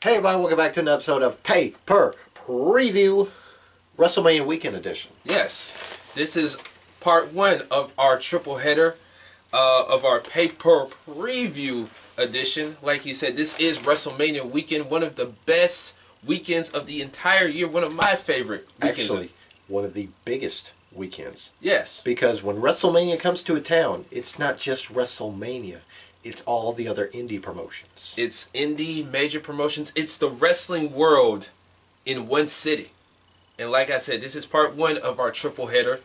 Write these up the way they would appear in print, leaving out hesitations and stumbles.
Hey everybody, welcome back to an episode of Pay Per Preview WrestleMania Weekend Edition. Yes, this is part one of our triple header of our Pay Per Preview edition. Like you said, this is WrestleMania weekend, one of the best weekends of the entire year, one of my favorite weekends. Actually, one of the biggest weekends. Yes. Because when WrestleMania comes to a town, it's not just WrestleMania. It's all the other indie promotions. It's indie, major promotions. It's the wrestling world in one city. And like I said, this is part one of our triple header.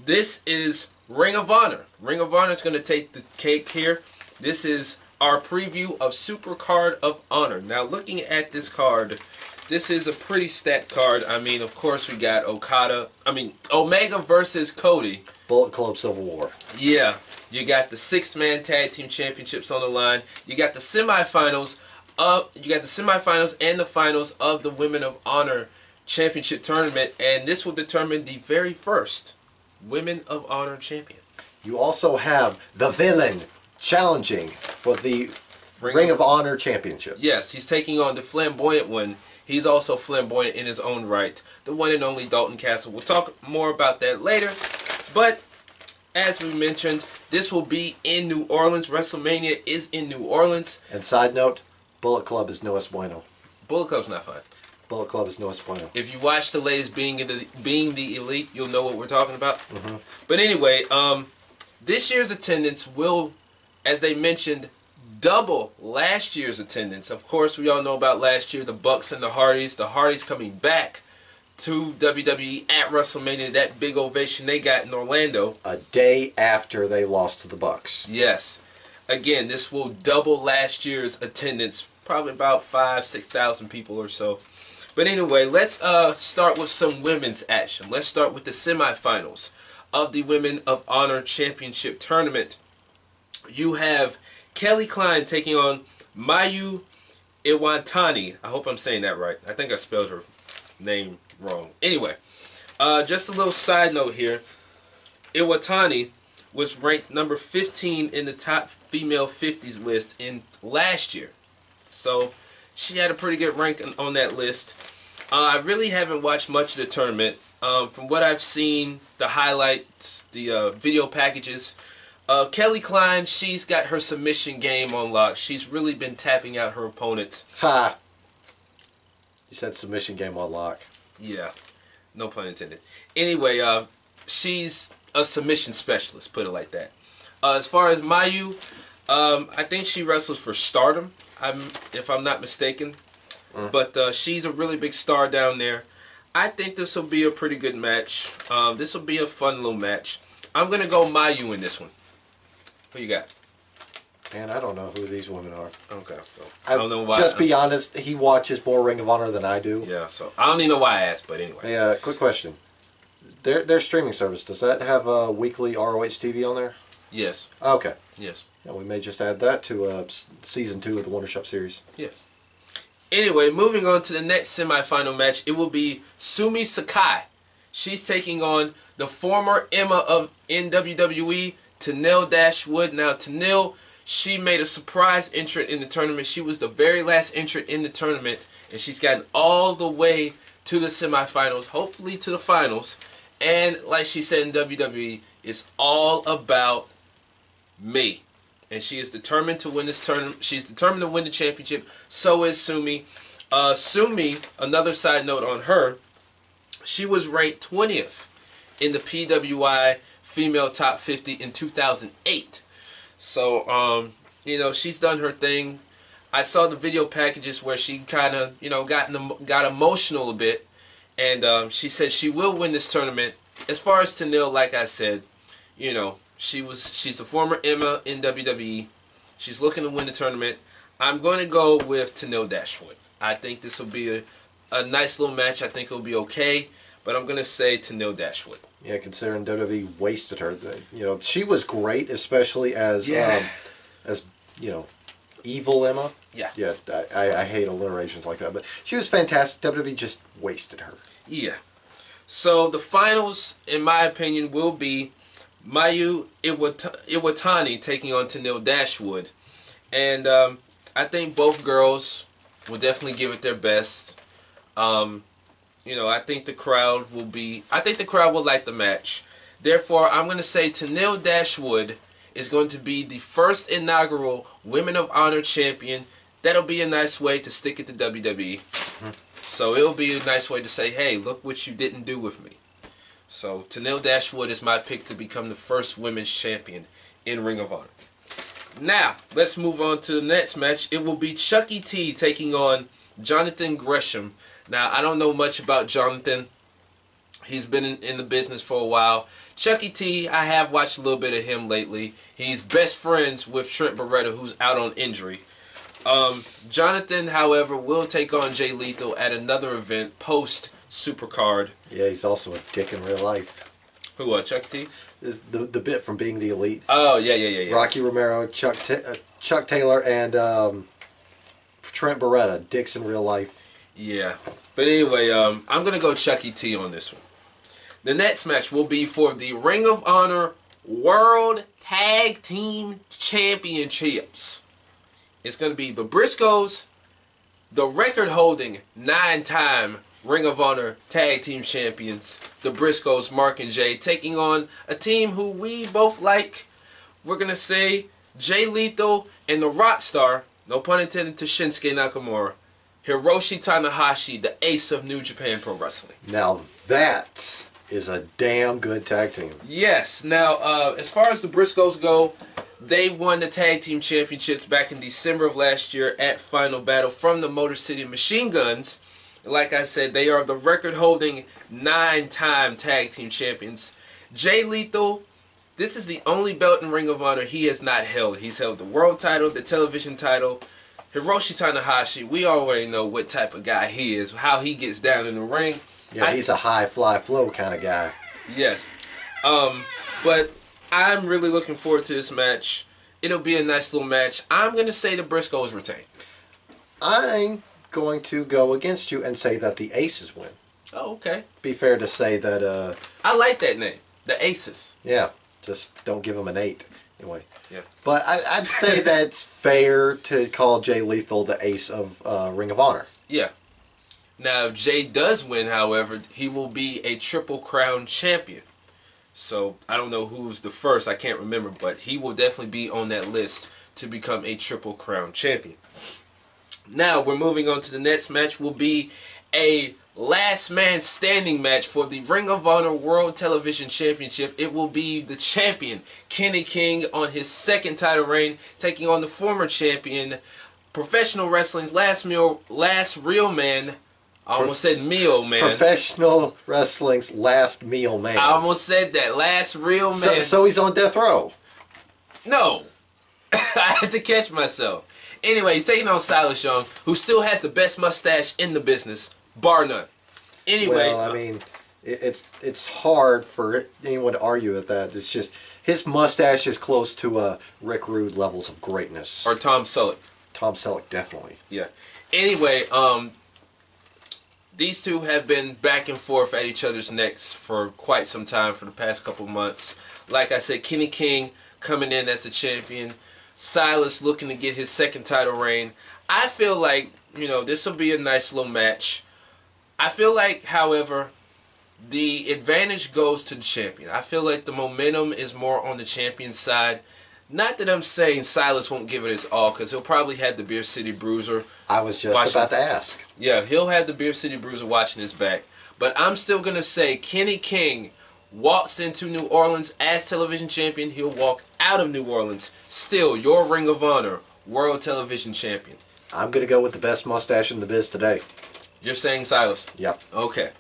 This is Ring of Honor. Ring of Honor is going to take the cake here. This is our preview of SuperCard of Honor. Now, looking at this card, this is a pretty stacked card. I mean, of course, we got Omega versus Cody. Bullet Club Civil War. Yeah. You got the 6-man tag team championships on the line. You got the semifinals and the finals of the Women of Honor Championship tournament, and this will determine the very first Women of Honor champion. You also have the villain challenging for the Ring of Honor Championship. Yes, he's taking on the flamboyant one. He's also flamboyant in his own right. The one and only Dalton Castle. We'll talk more about that later. But as we mentioned, this will be in New Orleans. WrestleMania is in New Orleans. And side note, Bullet Club is no es bueno. Bullet Club's not fun. Bullet Club is no es bueno. If you watch the latest Being the Elite, you'll know what we're talking about. Mm-hmm. But anyway, this year's attendance will, as they mentioned, double last year's attendance. Of course, we all know about last year, the Bucks and the Hardys. The Hardys coming back to WWE at WrestleMania, that big ovation they got in Orlando. A day after they lost to the Bucks. Yes. Again, this will double last year's attendance, probably about 5,000-6,000 people or so. But anyway, let's start with some women's action. Let's start with the semifinals of the Women of Honor Championship Tournament. You have Kelly Klein taking on Mayu Iwatani. I hope I'm saying that right. I think I spelled her name wrong. Anyway, just a little side note here. Iwatani was ranked number 15 in the top female 50s list in last year. So she had a pretty good rank on that list. I really haven't watched much of the tournament. From what I've seen, the highlights, the video packages, Kelly Klein, she's got her submission game on lock. She's really been tapping out her opponents. Ha! You said submission game on lock. Yeah, no pun intended. Anyway, she's a submission specialist, put it like that. As far as Mayu, I think she wrestles for Stardom, if I'm not mistaken. But she's a really big star down there. I think this will be a pretty good match. This will be a fun little match. I'm going to go Mayu in this one. Who you got? Man, I don't know who these women are. Okay. So I don't know why. Just be honest, he watches more Ring of Honor than I do. Yeah, so I don't even know why I asked, but anyway. Hey, quick question. Their streaming service, does that have a weekly ROH TV on there? Yes. Okay. Yes. Yeah, we may just add that to season 2 of the WonderShop series. Yes. Anyway, moving on to the next semifinal match, it will be Sumi Sakai. She's taking on the former Emma of WWE, Tenille Dashwood. Now, Tenille, she made a surprise entrant in the tournament. She was the very last entrant in the tournament, and she's gotten all the way to the semifinals, hopefully to the finals. And like she said in WWE, it's all about me. And she is determined to win this tournament. She's determined to win the championship. So is Sumi. Sumi, another side note on her, she was ranked 20th in the PWI Female Top 50 in 2008. So, you know, she's done her thing. I saw the video packages where she kind of, you know, got emotional a bit. And she said she will win this tournament. As far as Tenille, like I said, you know, she's the former Emma in WWE. She's looking to win the tournament. I'm going to go with Tenille Dashwood. I think this will be a nice little match. I think it'll be okay. But I'm going to say Tenille Dashwood. Yeah, considering WWE wasted her. You know, she was great, especially as, you know, evil Emma. Yeah. Yeah, I hate alliterations like that. But she was fantastic. WWE just wasted her. Yeah. So the finals, in my opinion, will be Mayu Iwatani taking on Tenille Dashwood. And I think both girls will definitely give it their best. You know, I think the crowd will like the match. Therefore, I'm going to say Tenille Dashwood is going to be the first inaugural Women of Honor champion. That'll be a nice way to stick it to WWE. So it'll be a nice way to say, hey, look what you didn't do with me. So Tenille Dashwood is my pick to become the first women's champion in Ring of Honor. Now, let's move on to the next match. It will be Chucky T taking on Jonathan Gresham. Now, I don't know much about Jonathan. He's been in the business for a while. Chucky T, I have watched a little bit of him lately. He's best friends with Trent Beretta, who's out on injury. Jonathan, however, will take on Jay Lethal at another event post SuperCard. Yeah, he's also a dick in real life. Who, Chucky T? The bit from Being the Elite. Oh, yeah. Rocky Romero, Chuck Taylor, and Trent Beretta, dicks in real life. Yeah. But anyway, I'm going to go Chucky T on this one. The next match will be for the Ring of Honor World Tag Team Championships. It's going to be the Briscoes, the record-holding 9-time Ring of Honor Tag Team Champions, the Briscoes, Mark and Jay, taking on a team who we both like. We're going to say Jay Lethal and the rock star, no pun intended to Shinsuke Nakamura, Hiroshi Tanahashi, the ace of New Japan Pro Wrestling. Now that is a damn good tag team. Yes. Now, as far as the Briscoes go, they won the Tag Team Championships back in December of last year at Final Battle from the Motor City Machine Guns. Like I said, they are the record-holding 9-time Tag Team Champions. Jay Lethal, this is the only belt in Ring of Honor he has not held. He's held the World title, the television title. Hiroshi Tanahashi, we already know what type of guy he is, how he gets down in the ring. Yeah, he's a high fly flow kind of guy. Yes. But I'm really looking forward to this match. It'll be a nice little match. I'm going to say the Briscoes retain. I'm going to go against you and say that the Aces win. Oh, okay. Be fair to say that... I like that name. The Aces. Yeah. Just don't give them an 8. Anyway. Yeah. But I'd say that's fair to call Jay Lethal the ace of Ring of Honor. Yeah. Now, if Jay does win, however, he will be a Triple Crown champion. So, I don't know who's the first. I can't remember. But he will definitely be on that list to become a Triple Crown champion. Now, we're moving on to the next match. Will be a last man standing match for the Ring of Honor World Television Championship. It will be the champion, Kenny King, on his second title reign, taking on the former champion, professional wrestling's last real man. I almost said meal man. Professional wrestling's last meal man. I almost said that. Last real man. So he's on death row. No. I had to catch myself. Anyway, he's taking on Silas Young, who still has the best mustache in the business, bar none. Anyway. Well, I mean, it's hard for anyone to argue with that. It's just, his mustache is close to Rick Rude levels of greatness. Or Tom Selleck. Tom Selleck, definitely. Yeah. Anyway, these two have been back and forth at each other's necks for quite some time, for the past couple months. Like I said, Kenny King coming in as a champion. Silas looking to get his second title reign. I feel like, this will be a nice little match. I feel like, however, the advantage goes to the champion. I feel like the momentum is more on the champion's side. Not that I'm saying Silas won't give it his all, because he'll probably have the Beer City Bruiser. I was just about to ask. Yeah, he'll have the Beer City Bruiser watching his back. But I'm still going to say Kenny King walks into New Orleans as television champion. He'll walk out of New Orleans still your Ring of Honor World Television Champion. I'm going to go with the best mustache in the biz today. You're saying Silas? Yep. Okay.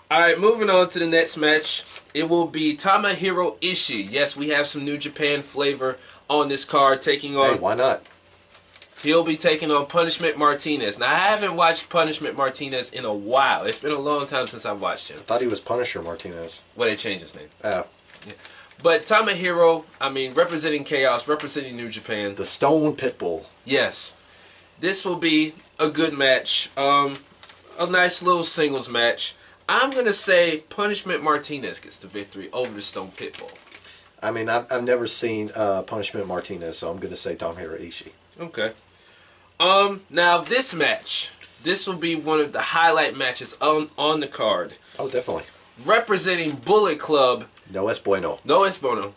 Alright, moving on to the next match. It will be Tomohiro Ishii. Yes, we have some New Japan flavor on this card, taking on... Hey, why not? He'll be taking on Punishment Martinez. Now, I haven't watched Punishment Martinez in a while. It's been a long time since I've watched him. I thought he was Punisher Martinez. Well, they changed his name. Oh. Yeah. But Tomohiro, representing Chaos, representing New Japan. The Stone Pitbull. Yes. This will be a good match. A nice little singles match. I'm going to say Punishment Martinez gets the victory over the Stone Pitbull. I mean, I've never seen Punishment Martinez, so I'm going to say Tomohiro Ishii. Okay. Now this match, this will be one of the highlight matches on the card. Oh, definitely. Representing Bullet Club. No es bueno. No es bueno.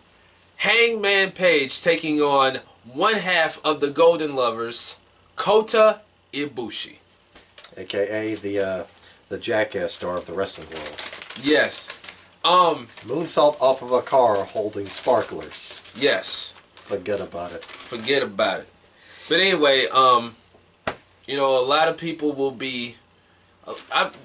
Hangman Page taking on one half of the Golden Lovers, Kota Ibushi. AKA the jackass star of the wrestling world. Yes. Moonsault off of a car holding sparklers. Yes. Forget about it. Forget about it. But anyway, you know, a lot of people will be,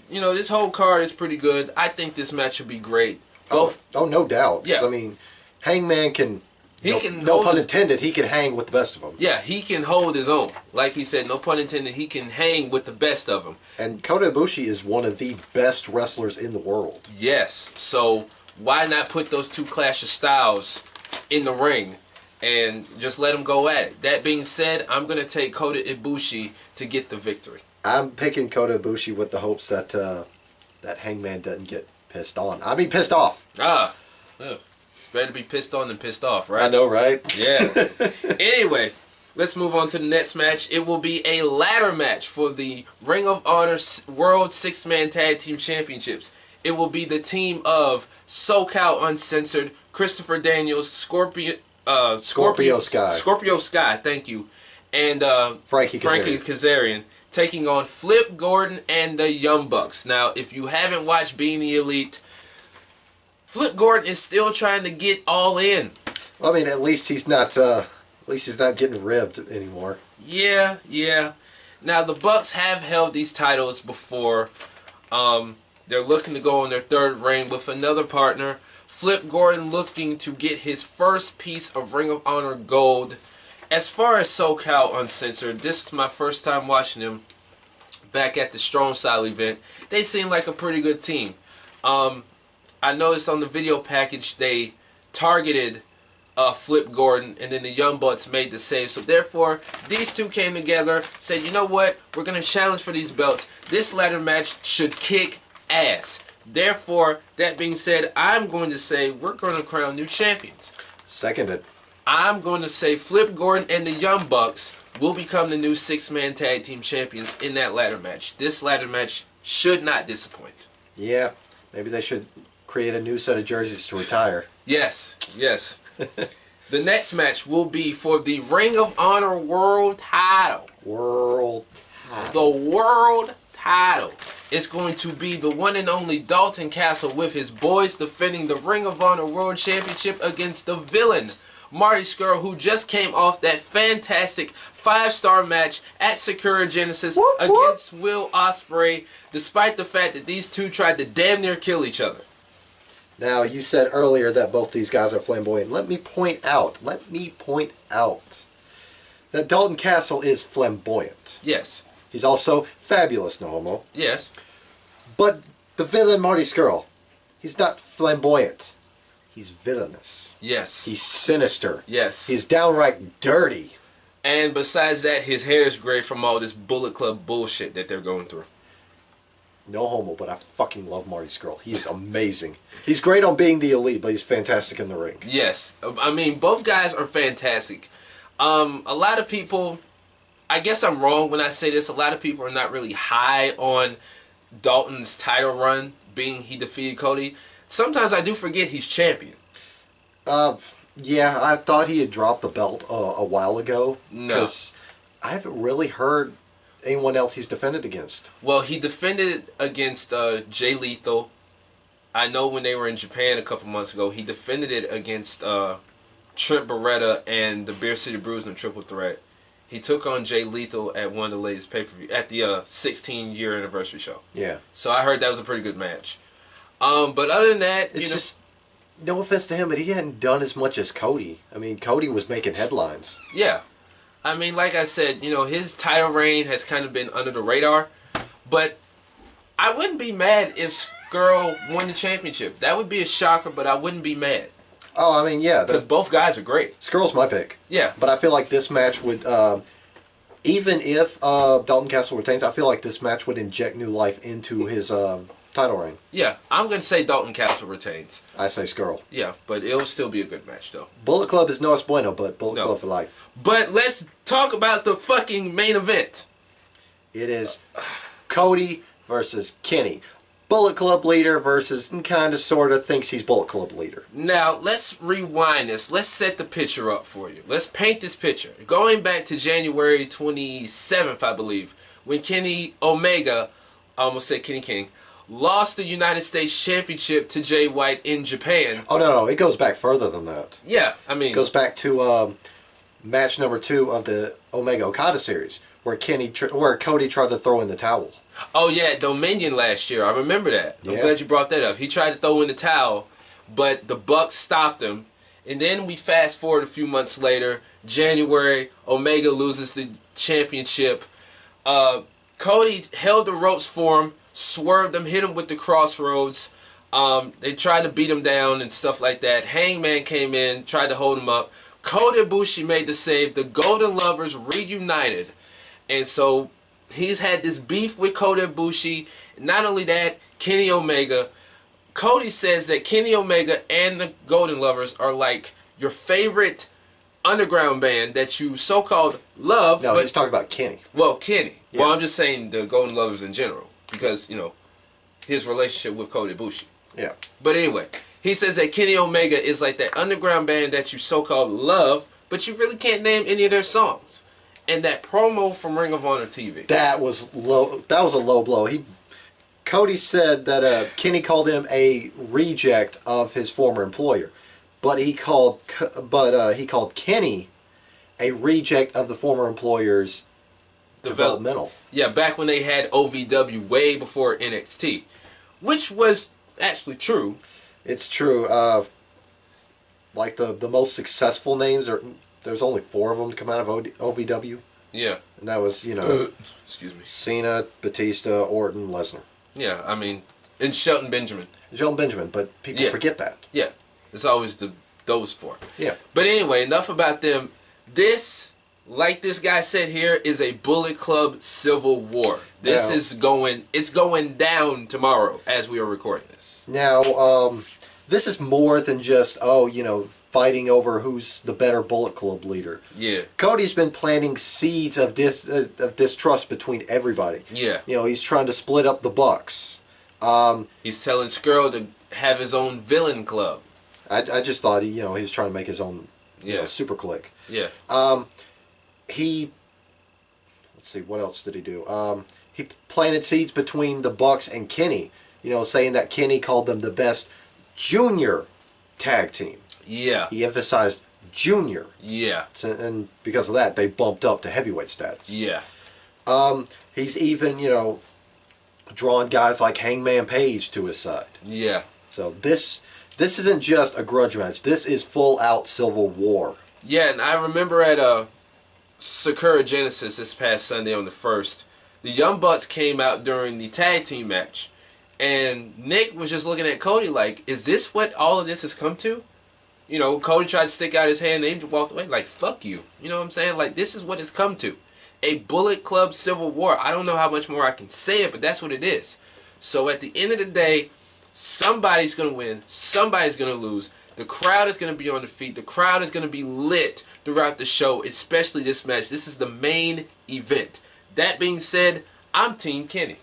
you know, this whole card is pretty good. I think this match will be great. Both, oh, no doubt. Yeah. I mean, Hangman can, can no hold pun his, intended, he can hang with the best of them. yeah, he can hold his own. Like he said, no pun intended, he can hang with the best of them. And Kota Ibushi is one of the best wrestlers in the world. Yes. So why not put those two clash of styles in the ring and just let them go at it? That being said, I'm going to take Kota Ibushi to get the victory. I'm picking Kota Ibushi with the hopes that that Hangman doesn't get pissed on. I mean, pissed off. Ugh. It's better to be pissed on than pissed off, right? I know, right? Yeah. Anyway, let's move on to the next match. It will be a ladder match for the Ring of Honor World Six-Man Tag Team Championships. It will be the team of SoCal Uncensored, Christopher Daniels, Scorpio Sky, thank you, and Frankie Kazarian taking on Flip Gordon and the Young Bucks. Now, if you haven't watched Being the Elite, Flip Gordon is still trying to get all in. I mean, at least he's not getting ribbed anymore. Yeah, yeah. Now the Bucks have held these titles before. They're looking to go on their third reign with another partner. Flip Gordon looking to get his first piece of Ring of Honor gold. As far as SoCal Uncensored, this is my first time watching them back at the Strong Style event. They seem like a pretty good team. I noticed on the video package they targeted Flip Gordon, and then the Young Bucks made the save. So therefore, these two came together, said, you know what, we're going to challenge for these belts. This ladder match should kick ass. Therefore, that being said, I'm going to say we're going to crown new champions. Seconded. I'm going to say Flip Gordon and the Young Bucks will become the new six-man tag team champions in that ladder match. This ladder match should not disappoint. Yeah, maybe they should create a new set of jerseys to retire. Yes, yes. The next match will be for the Ring of Honor World Title. The World Title. It's going to be the one and only Dalton Castle with his boys defending the Ring of Honor World Championship against the villain, Marty Scurll, who just came off that fantastic 5-star match at Sakura Genesis against Will Ospreay, despite the fact that these two tried to damn near kill each other. Now, you said earlier that both these guys are flamboyant. Let me point out that Dalton Castle is flamboyant. Yes. He's also fabulous, no homo. Yes. But the villain, Marty Scurll, he's not flamboyant. He's villainous. Yes. He's sinister. Yes. He's downright dirty. And besides that, his hair is gray from all this Bullet Club bullshit that they're going through. No homo, but I fucking love Marty Scurll. He is amazing. He's great on Being the Elite, but he's fantastic in the ring. Yes. I mean, both guys are fantastic. A lot of people, I guess I'm wrong when I say this, a lot of people are not really high on Dalton's title run, being he defeated Cody. Sometimes I do forget he's champion. Yeah, I thought he had dropped the belt a while ago. No. Because I haven't really heard anyone else he's defended against. Well, he defended against Jay Lethal. I know when they were in Japan a couple months ago, he defended it against Trent Beretta and the Beer City Brews in the Triple Threat. He took on Jay Lethal at one of the latest pay-per-view, at the 16-year anniversary show. Yeah. So I heard that was a pretty good match. But other than that, it's just, no offense to him, but he hadn't done as much as Cody. I mean, Cody was making headlines. Yeah. I mean, like I said, his title reign has kind of been under the radar. But I wouldn't be mad if Scurll won the championship. That would be a shocker, but I wouldn't be mad. Oh, I mean, yeah. Because both guys are great. Scurll's my pick. Yeah. But I feel like this match would, even if Dalton Castle retains, I feel like this match would inject new life into his title reign. Yeah, I'm going to say Dalton Castle retains. I say Skrull. Yeah, but it'll still be a good match, though. Bullet Club is no es bueno, but Bullet Club for life. But let's talk about the fucking main event. It is Cody versus Kenny. Bullet Club leader versus kind of sort of thinks he's Bullet Club leader. Now, let's rewind this. Let's set the picture up for you. Let's paint this picture. Going back to January 27th, I believe, when Kenny Omega, I almost said Kenny King, lost the United States Championship to Jay White in Japan. Oh, no, it goes back further than that. Yeah, I mean... It goes back to match number 2 of the Omega Okada series, where Cody tried to throw in the towel. Oh, yeah, Dominion last year. I remember that. I'm glad you brought that up. He tried to throw in the towel, but the Bucks stopped him. And then we fast forward a few months later, January, Omega loses the championship. Cody held the ropes for him, swerved him, hit him with the crossroads. They tried to beat him down and stuff like that. Hangman came in, tried to hold him up. Kota Ibushi made the save. The Golden Lovers reunited. And so he's had this beef with Kota Ibushi. Not only that, Kenny Omega. Cody says that Kenny Omega and the Golden Lovers are like your favorite underground band that you so-called love. No, he's talking about Kenny. Well, Kenny. Yeah. Well, I'm just saying the Golden Lovers in general. Because, you know, his relationship with Kota Ibushi. Yeah. But anyway, he says that Kenny Omega is like that underground band that you so-called love, but you really can't name any of their songs. And that promo from Ring of Honor TV. That was low. That was a low blow. Cody said that Kenny called him a reject of his former employer, but he called Kenny a reject of the former employer's developmental. Yeah, back when they had OVW way before NXT, which was actually true. It's true. Like the most successful names there's only 4 of them to come out of OVW. Yeah. And that was, excuse me, Cena, Batista, Orton, Lesnar. Yeah, I mean, and Shelton Benjamin. But people forget that. Yeah, it's always those 4. Yeah. But anyway, enough about them. This, like this guy said here, is a Bullet Club Civil War. This is going down tomorrow as we are recording this. Now, this is more than just, fighting over who's the better Bullet Club leader. Yeah. Cody's been planting seeds of distrust between everybody. Yeah. He's trying to split up the Bucks. He's telling Skrull to have his own villain club. I just thought he was trying to make his own super clique. Yeah. Let's see, what else did he do? He planted seeds between the Bucks and Kenny, saying that Kenny called them the best junior tag team. Yeah. He emphasized junior. Yeah. And because of that, they bumped up to heavyweight status. Yeah. He's even, drawn guys like Hangman Page to his side. Yeah. So this isn't just a grudge match. This is full out Civil War. Yeah, and I remember at Sakura Genesis this past Sunday on the 1st, the Young Bucks came out during the tag team match. And Nick was just looking at Cody like, is this what all of this has come to? Cody tried to stick out his hand and they walked away like, fuck you. You know what I'm saying? Like, this is what it's come to. A Bullet Club Civil War. I don't know how much more I can say it, but that's what it is. So at the end of the day, somebody's going to win. Somebody's going to lose. The crowd is going to be on the feet. The crowd is going to be lit throughout the show, especially this match. This is the main event. That being said, I'm Team Kenny.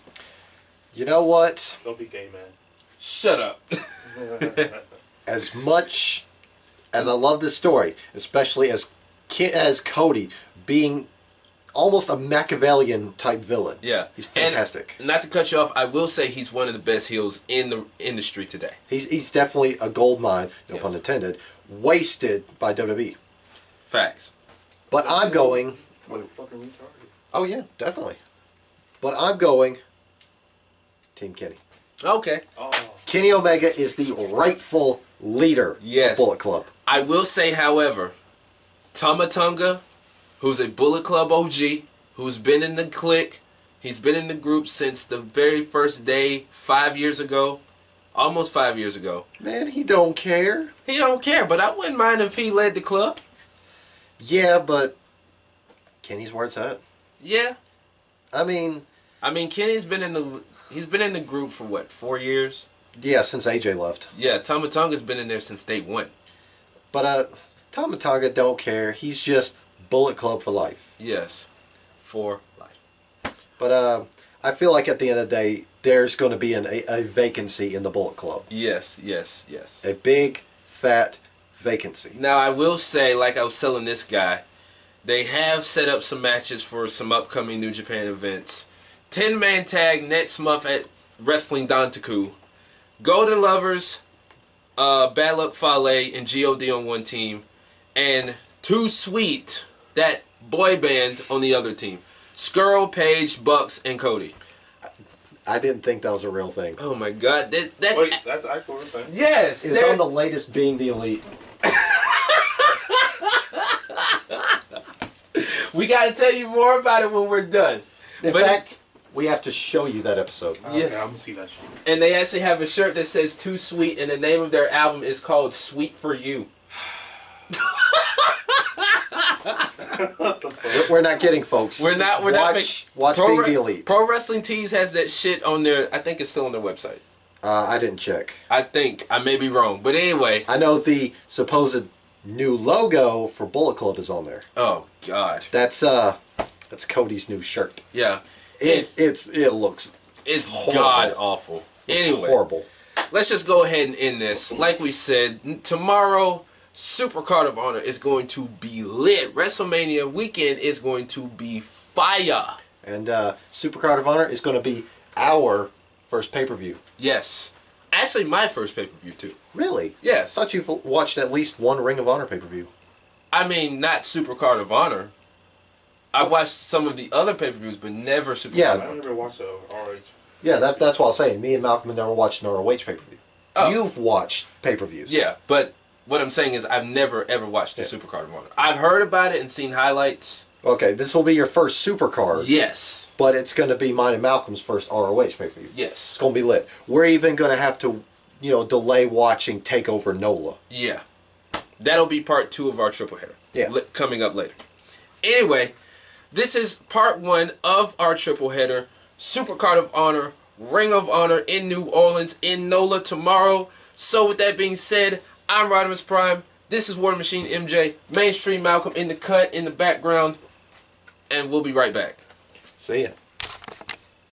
You know what? Don't be gay, man. Shut up. As much as I love this story, especially as Cody being almost a Machiavellian type villain. Yeah. He's fantastic. And not to cut you off, I will say he's one of the best heels in the industry today. He's definitely a gold mine, no pun intended, wasted by WWE. Facts. But I'm going... Fucking retarded. Oh yeah, definitely. But I'm going Team Kenny. Okay. Oh. Kenny Omega is the rightful leader of Bullet Club. I will say, however, Tama Tonga, who's a Bullet Club OG, who's been in the clique, he's been in the group since the very first day 5 years ago, almost 5 years ago. Man, he don't care. He don't care, but I wouldn't mind if he led the club. Yeah, but Kenny's where it's at. Yeah. I mean, Kenny's been in the... He's been in the group for what, 4 years? Yeah, since AJ left. Yeah, Tama Tonga's been in there since day one. But Tama Tonga don't care. He's just Bullet Club for life. Yes, for life. But I feel like at the end of the day, there's going to be a vacancy in the Bullet Club. Yes, yes, yes. A big, fat vacancy. Now, I will say, like I was telling this guy, they have set up some matches for some upcoming New Japan events. 10-man tag, next month at Wrestling Dantaku. Golden Lovers, Bad Luck Fale, and G.O.D. on one team. And Too Sweet, that boy band, on the other team. Skrull, Page, Bucks, and Cody. I didn't think that was a real thing. Oh my God, that's Wait, that's actual thing. yes. It's on the latest Being the Elite. We gotta tell you more about it when we're done. In fact, we have to show you that episode. Okay, Yeah. I'm gonna see that shit. And they actually have a shirt that says Too Sweet, and the name of their album is called Sweet for You. We're not kidding, folks. We're not Watch Being the Elite. Pro Wrestling Tees has that shit on their, I think it's still on their website. I didn't check. I think. I may be wrong. But anyway. I know the supposed new logo for Bullet Club is on there. Oh, God. That's Cody's new shirt. Yeah. It looks It's horrible. god awful. It's Anyway. horrible. Let's just go ahead and end this. Like we said, tomorrow, SuperCard of Honor is going to be lit. WrestleMania weekend is going to be fire. And SuperCard of Honor is going to be our first pay-per-view. Yes. Actually, my first pay-per-view, too. Really? Yes. I thought you've watched at least one Ring of Honor pay-per-view. I mean, not SuperCard of Honor. I watched some of the other pay-per-views, but never SuperCard Yeah. of I Honor. never watched the ROH. Yeah, that's what I was saying. Me and Malcolm have never watched an ROH pay-per-view. Oh. You've watched pay-per-views. Yeah, but what I'm saying is I've never, ever watched the SuperCard of Honor. I've heard about it and seen highlights. Okay, this will be your first SuperCard. Yes. But it's going to be mine and Malcolm's first ROH pay-per-view. It's Yes. going to be lit. We're even going to have to, delay watching TakeOver NOLA. Yeah. That'll be part 2 of our triple header. Yeah. Coming up later. Anyway, this is part 1 of our triple header. SuperCard of Honor, Ring of Honor in New Orleans in NOLA tomorrow. So with that being said, I'm Rodimus Prime. This is War Machine MJ. Mainstream Malcolm in the cut in the background. And we'll be right back. See ya.